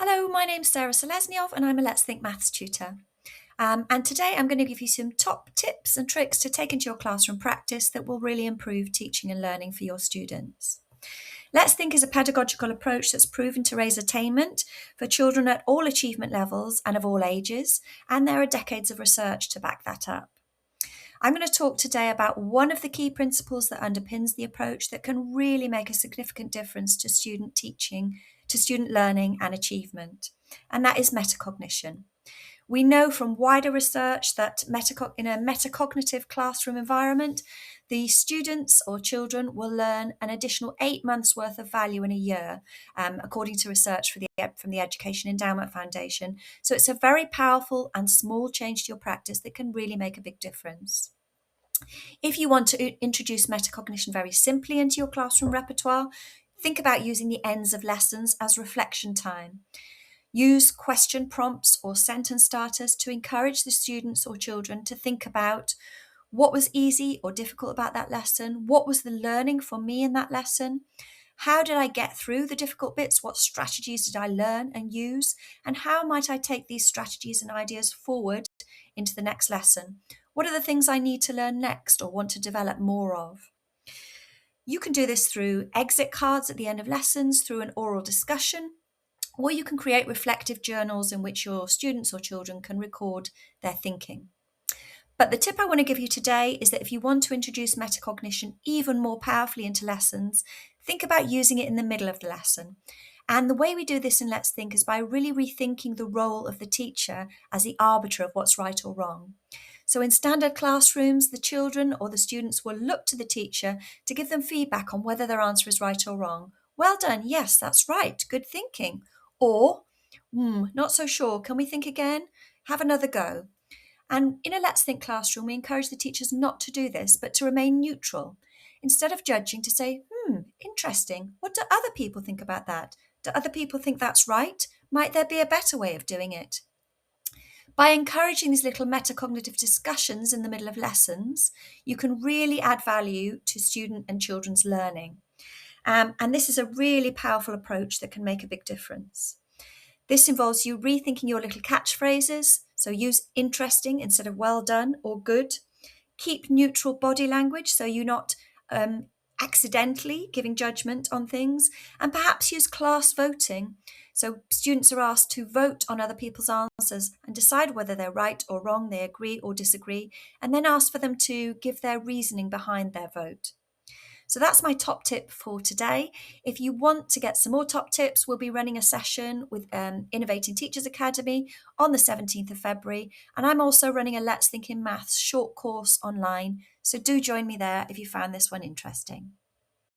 Hello, my name's Sarah Seleznyov and I'm a Let's Think Maths tutor. And today I'm going to give you some top tips and tricks to take into your classroom practice that will really improve teaching and learning for your students. Let's Think is a pedagogical approach that's proven to raise attainment for children at all achievement levels and of all ages, and there are decades of research to back that up. I'm going to talk today about one of the key principles that underpins the approach that can really make a significant difference to student teaching, to student learning and achievement, and that is metacognition. We know from wider research that in a metacognitive classroom environment, the students or children will learn an additional 8 months worth of value in a year, according to research from the Education Endowment Foundation. So it's a very powerful and small change to your practice that can really make a big difference. If you want to introduce metacognition very simply into your classroom repertoire, think about using the ends of lessons as reflection time. Use question prompts or sentence starters to encourage the students or children to think about what was easy or difficult about that lesson, what was the learning for me in that lesson, how did I get through the difficult bits, what strategies did I learn and use, and how might I take these strategies and ideas forward into the next lesson? What are the things I need to learn next or want to develop more of? You can do this through exit cards at the end of lessons, through an oral discussion, or you can create reflective journals in which your students or children can record their thinking. But the tip I want to give you today is that if you want to introduce metacognition even more powerfully into lessons, think about using it in the middle of the lesson. And the way we do this in Let's Think is by really rethinking the role of the teacher as the arbiter of what's right or wrong. So in standard classrooms, the children or the students will look to the teacher to give them feedback on whether their answer is right or wrong. Well done, yes, that's right, good thinking. Or, not so sure, can we think again? Have another go. And in a Let's Think classroom, we encourage the teachers not to do this, but to remain neutral. Instead of judging, to say, interesting, what do other people think about that? Do other people think that's right? Might there be a better way of doing it? By encouraging these little metacognitive discussions in the middle of lessons, you can really add value to student and children's learning. And this is a really powerful approach that can make a big difference. This involves you rethinking your little catchphrases, so use interesting instead of well done or good. Keep neutral body language, so you're not accidentally giving judgment on things, and perhaps use class voting. So students are asked to vote on other people's answers and decide whether they're right or wrong, they agree or disagree, and then ask for them to give their reasoning behind their vote. So that's my top tip for today. If you want to get some more top tips, we'll be running a session with Innovating Teachers Academy on the 17th of February. And I'm also running a Let's Think in Maths short course online. So do join me there if you found this one interesting.